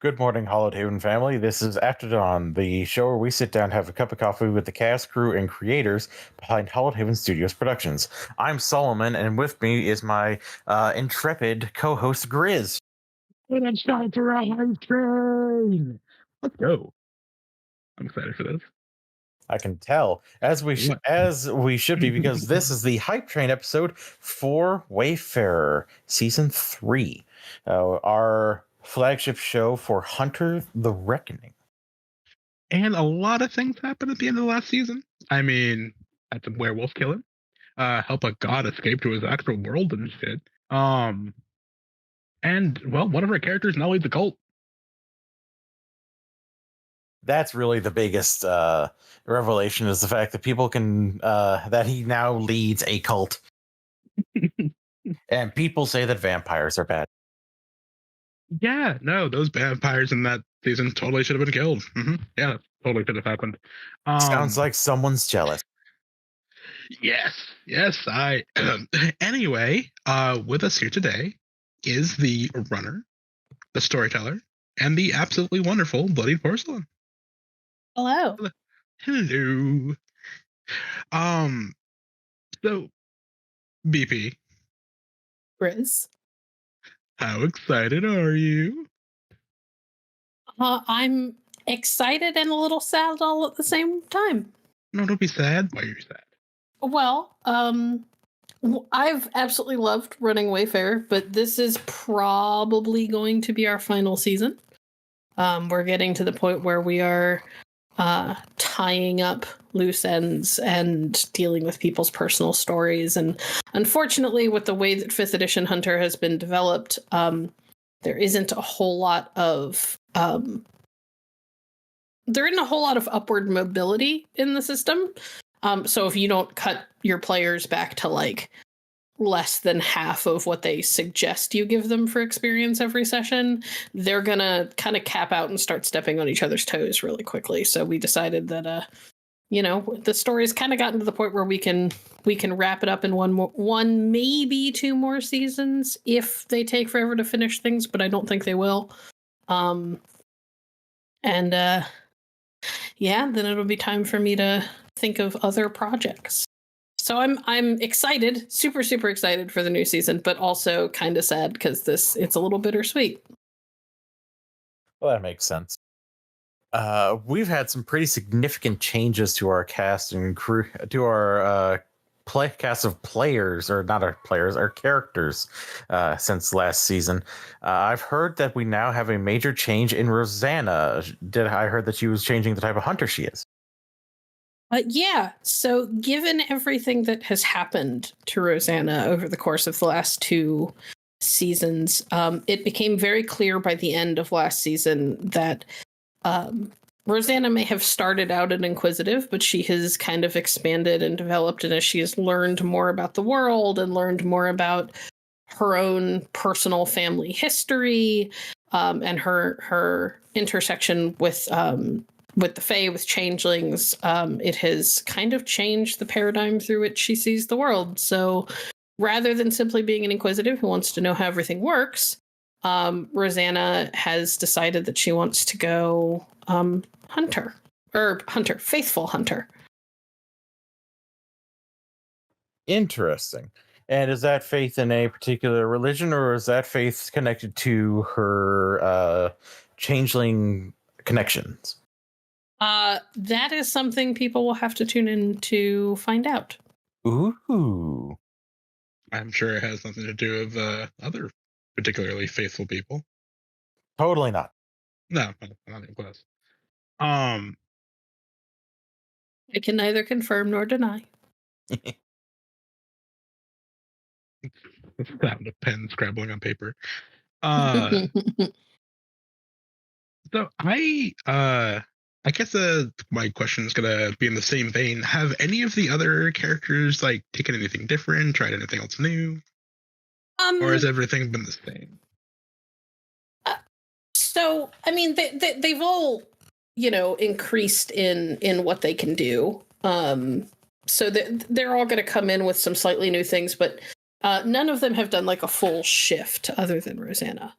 Good morning, Hallowed Haven family. This is After Dawn, the show where we sit down and have a cup of coffee with the cast, crew, and creators behind Hallowed Haven Studios Productions. I'm Solomon, and with me is my intrepid co-host, Grizz. It's time for a hype train. Let's go. I'm excited for this. I can tell, as we should be, because this is the hype train episode for Wayfarer Season 3, our flagship show for Hunter the Reckoning. And a lot of things happened at the end of the last season. I mean, had some werewolf killing, help a god escape to his actual world and shit. And well, one of our characters now leads a cult. That's really the biggest revelation, is the fact that people can that he now leads a cult. And people say that vampires are bad. Yeah, no, those vampires in that season totally should have been killed. Yeah, that totally could have happened. Sounds like someone's jealous. Yes, I anyway, with us here today is the runner, the storyteller, and the absolutely wonderful Bloodied Porcelain. Hello. Hello. So BP, Grizz. how excited are you? I'm excited and a little sad all at the same time. No, don't be sad. Why are you sad? Well, I've absolutely loved running Wayfarer, but this is probably going to be our final season. We're getting to the point where we are tying up loose ends and dealing with people's personal stories. And unfortunately, with the way that 5th edition Hunter has been developed, there isn't a whole lot of upward mobility in the system. So if you don't cut your players back to like less than half of what they suggest you give them for experience every session, they're gonna kind of cap out and start stepping on each other's toes really quickly. So we decided that the story's kind of gotten to the point where we can wrap it up in one maybe 2 more seasons if they take forever to finish things, but I don't think they will. Then it'll be time for me to think of other projects. So I'm excited, super excited for the new season, but also kind of sad because it's a little bittersweet. Well, that makes sense. We've had some pretty significant changes to our cast and crew, to our cast of players, or not our players, our characters, since last season. I've heard that we now have a major change in Rosanna. I heard that she was changing the type of hunter she is? Yeah. So given everything that has happened to Rosanna over the course of the last 2 seasons, it became very clear by the end of last season that Rosanna may have started out an inquisitive, but she has kind of expanded and developed, and as she has learned more about the world and learned more about her own personal family history, and her intersection with the Fae, with changelings, it has kind of changed the paradigm through which she sees the world. So rather than simply being an inquisitive who wants to know how everything works, Rosanna has decided that she wants to go faithful hunter. Interesting. And is that faith in a particular religion, or is that faith connected to her changeling connections? That is something people will have to tune in to find out. Ooh. I'm sure it has something to do with other particularly faithful people. Totally not. No, not even close. I can neither confirm nor deny. Sound of pen scrabbling on paper. So I guess my question is gonna be in the same vein. Have any of the other characters like taken anything different, tried anything else new, or has everything been the same? So I mean, they've all increased in what they can do. So they're all going to come in with some slightly new things, but none of them have done like a full shift other than Rosanna.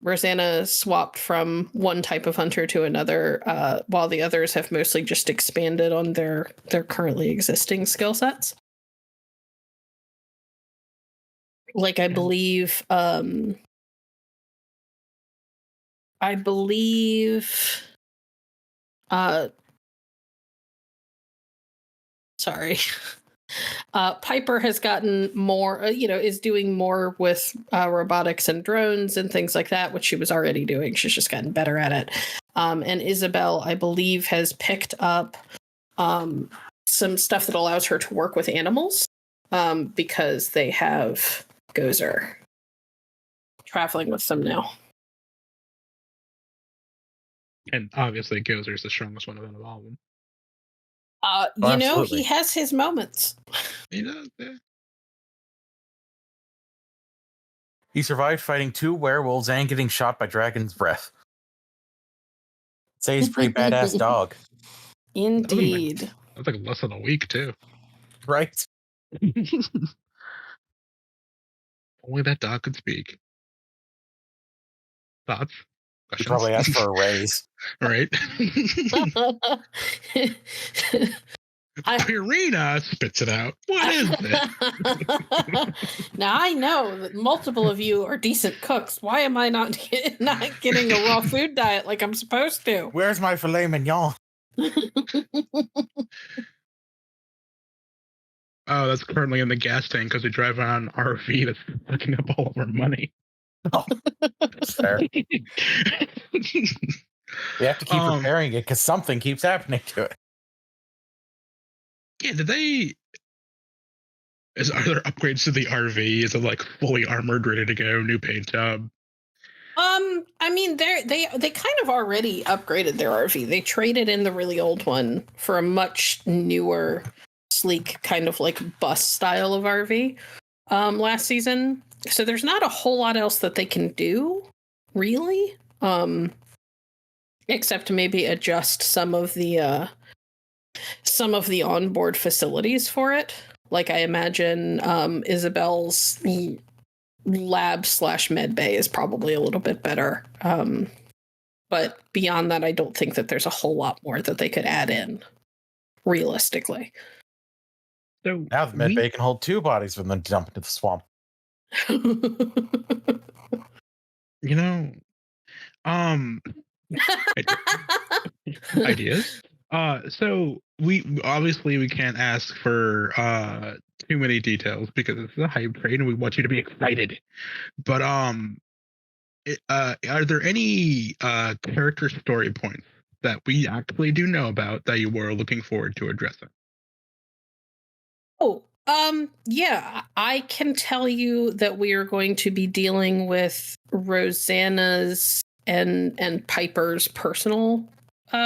Rosanna swapped from one type of hunter to another, while the others have mostly just expanded on their currently existing skill sets. Like I believe sorry. Piper has gotten more, is doing more with robotics and drones and things like that, which she was already doing. She's just gotten better at it. And Isabel, I believe, has picked up some stuff that allows her to work with animals, because they have Gozer traveling with them now. And obviously, Gozer's the strongest one of all of them. Absolutely. He has his moments. He does, yeah. He survived fighting 2 werewolves and getting shot by dragon's breath. Say he's a pretty badass dog. Indeed. That's like less than a week, too. Right? Only that dog could speak. Thoughts? He Questions? probably asked for a raise. Right? Purina spits it out. What is it? Now I know that multiple of you are decent cooks. Why am I not getting a raw food diet like I'm supposed to? Where's my filet mignon? Oh, that's currently in the gas tank because we drive around an RV that's sucking up all of our money. Oh, that's fair. We have to keep repairing it because something keeps happening to it. Yeah, are there upgrades to the RV? Is it like fully armored, ready to go, new paint job? I mean, they kind of already upgraded their RV. They traded in the really old one for a much newer, sleek kind of like bus style of RV last season. So there's not a whole lot else that they can do, really, except to maybe adjust some of the onboard facilities for it. Like I imagine Isabel's lab/med bay is probably a little bit better. But beyond that, I don't think that there's a whole lot more that they could add in, realistically. So now the med bay can hold 2 bodies when they dump into the swamp. Ideas. So we can't ask for too many details because it's a hype train and we want you to be excited. But are there any character story points that we actually do know about that you were looking forward to addressing? Oh, yeah, I can tell you that we are going to be dealing with Rosanna's and Piper's personal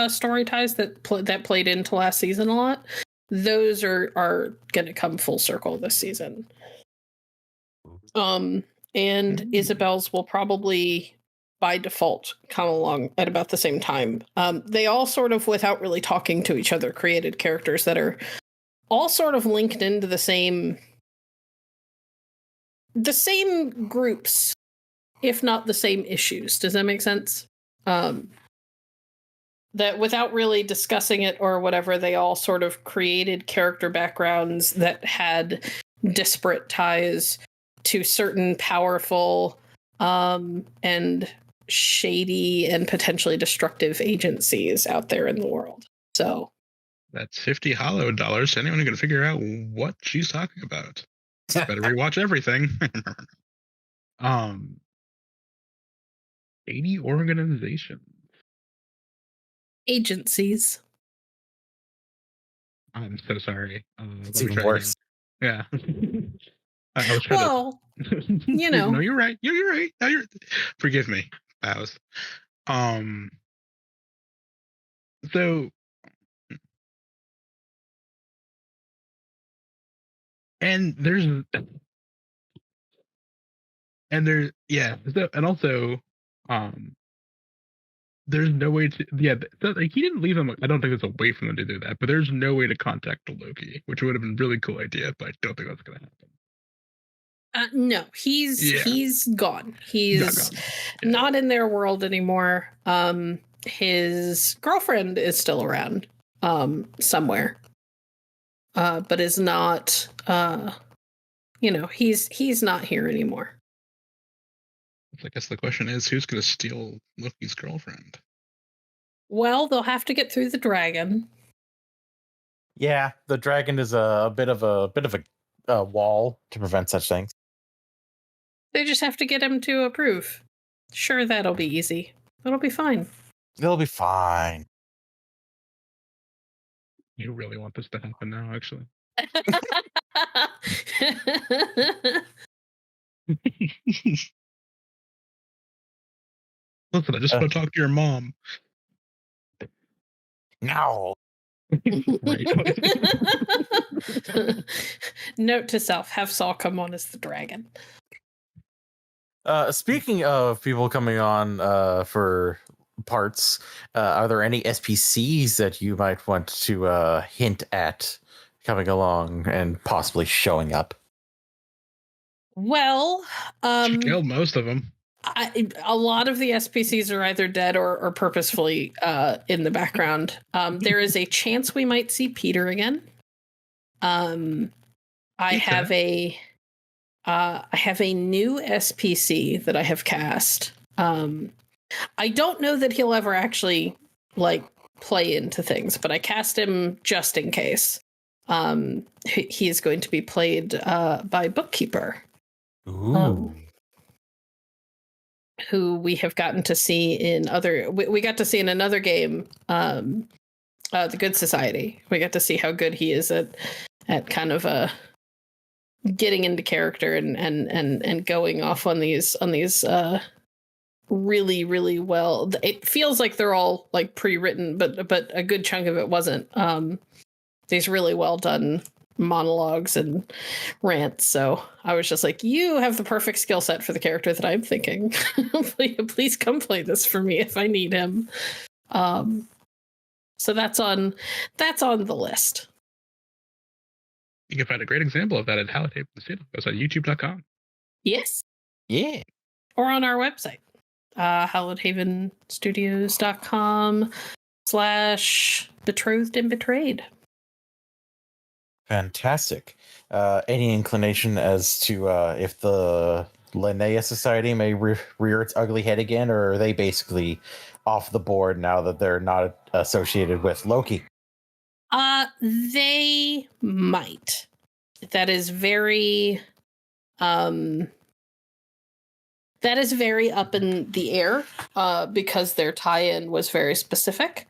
story ties that played into last season a lot. Those are going to come full circle this season. And Isabel's will probably by default come along at about the same time. They all sort of, without really talking to each other, created characters that are all sort of linked into the same groups, if not the same issues. Does that make sense? That without really discussing it or whatever, they all sort of created character backgrounds that had disparate ties to certain powerful and shady and potentially destructive agencies out there in the world. So that's 50 Hallowed dollars. Anyone going to figure out what she's talking about? Better rewatch everything. 80 organizations. Agencies. I'm so sorry. It's even worse. Yeah. I was trying you know. No, you're right. You're right. No, forgive me, Bows. So, there's no way to, so like he didn't leave them. I don't think there's a way for them to do that, but there's no way to contact Loki, which would have been a really cool idea, but I don't think that's going to happen. No, he's gone. He's Gone. not in their world anymore. His girlfriend is still around, somewhere, but is not. He's not here anymore. I guess the question is, who's going to steal Loki's girlfriend? Well, they'll have to get through the dragon. Yeah, the dragon is a bit of a wall to prevent such things. They just have to get him to approve. Sure, that'll be easy. It'll be fine. They'll be fine. You really want this to happen now, actually? Listen, I just want to talk to your mom. No. Note to self: have Saul come on as the dragon. Speaking of people coming on for parts, are there any SPCs that you might want to hint at coming along and possibly showing up? Well, She killed most of them. a lot of the SPCs are either dead or purposefully in the background. There is a chance we might see Peter again. I have a new SPC that I have cast. I don't know that he'll ever actually play into things, but I cast him just in case. He is going to be played by Bookkeeper. Ooh. Who we have gotten to see in other. We got to see in another game, the Good Society. We got to see how good he is at kind of getting into character and going off on these really, really well. It feels like they're all pre-written, but a good chunk of it wasn't. These really well done monologues and rants. So I was just like, you have the perfect skill set for the character that I'm thinking. Please come play this for me if I need him. So that's on the list. You can find a great example of that at Hallowed Haven. It's on youtube.com. Yes. Yeah. Or on our website, hallowedhavenstudios.com/betrothed and betrayed. Fantastic. Any inclination as to if the Linnea Society may rear its ugly head again, or are they basically off the board now that they're not associated with Loki? They might. That is very up in the air, because their tie-in was very specific.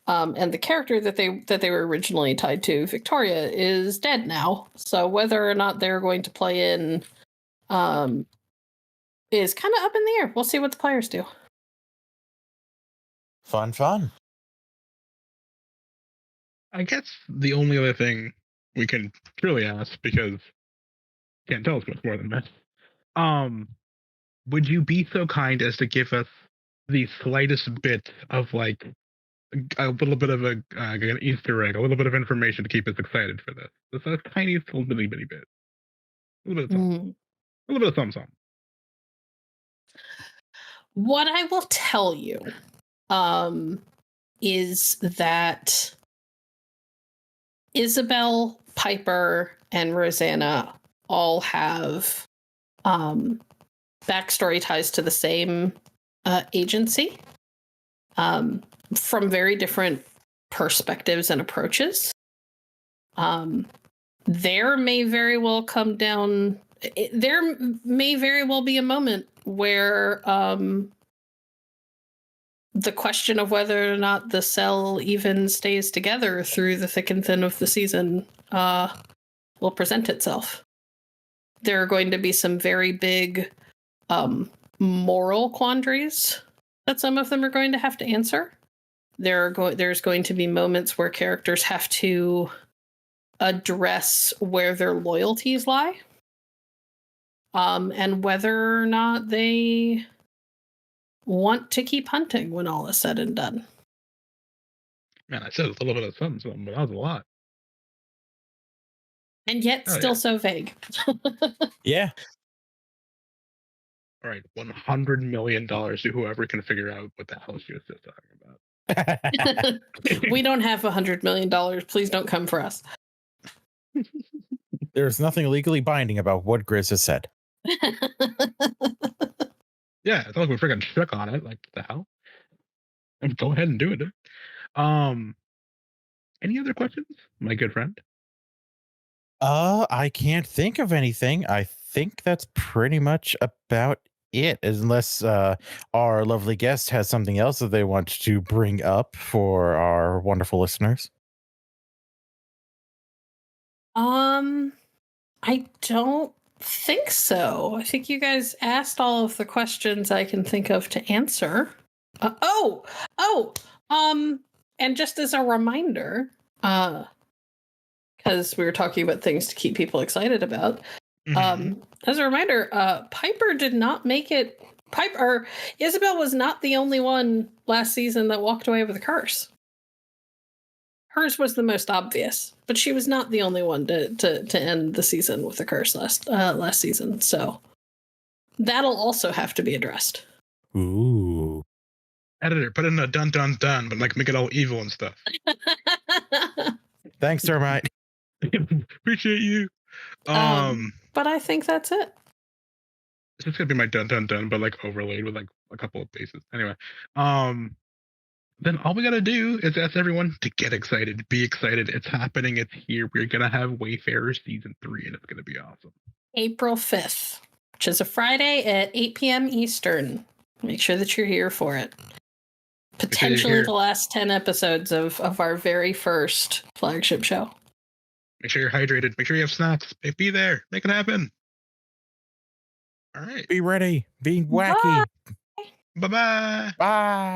And the character that they were originally tied to, Victoria, is dead now. So whether or not they're going to play in is kind of up in the air. We'll see what the players do. Fun. I guess the only other thing we can truly ask, because can't tell us much more than that. Would you be so kind as to give us the slightest bit of a little bit of an Easter egg, a little bit of information to keep us excited for this? Just a tiny little bitty bit. A little bit of something. A little bit of something. What I will tell you is that Isabel, Piper, and Rosanna all have backstory ties to the same agency, from very different perspectives and approaches. There may very well be a moment where the question of whether or not the cell even stays together through the thick and thin of the season will present itself. There are going to be some very big moral quandaries that some of them are going to have to answer. There's going to be moments where characters have to address where their loyalties lie, and whether or not they want to keep hunting when all is said and done. Man, I said a little bit of something, but that was a lot. And yet so vague. Yeah. All right, $100 million to whoever can figure out what the hell she was just talking about. We don't have $100 million. Please don't come for us. There's nothing legally binding about what Grizz has said. Yeah, it's like we freaking shook on it. Like, the hell? And go ahead and do it. Any other questions, my good friend? I can't think of anything. I think that's pretty much about it, unless our lovely guest has something else that they want to bring up for our wonderful listeners. I don't think so. I think you guys asked all of the questions I can think of to answer. And just as a reminder, because we were talking about things to keep people excited about. As a reminder, Piper did not make it. Isabel was not the only one last season that walked away with a curse. Hers was the most obvious, but she was not the only one to end the season with a curse last season. So that'll also have to be addressed. Ooh. Editor, put in a dun dun dun, but like make it all evil and stuff. Thanks, Termite. Appreciate you. But I think that's it. It's just gonna be my dun dun dun, but like overlaid with like a couple of bases. Anyway, then all we gotta do is ask everyone to get excited, be excited. It's happening. It's here. We're gonna have Wayfarer season 3, and it's gonna be awesome. April 5th, which is a Friday at 8 p.m. Eastern. Make sure that you're here for it. Potentially the last 10 episodes of our very first flagship show. Make sure you're hydrated. Make sure you have snacks. Be there. Make it happen. All right. Be ready. Be wacky. Bye-bye. Bye.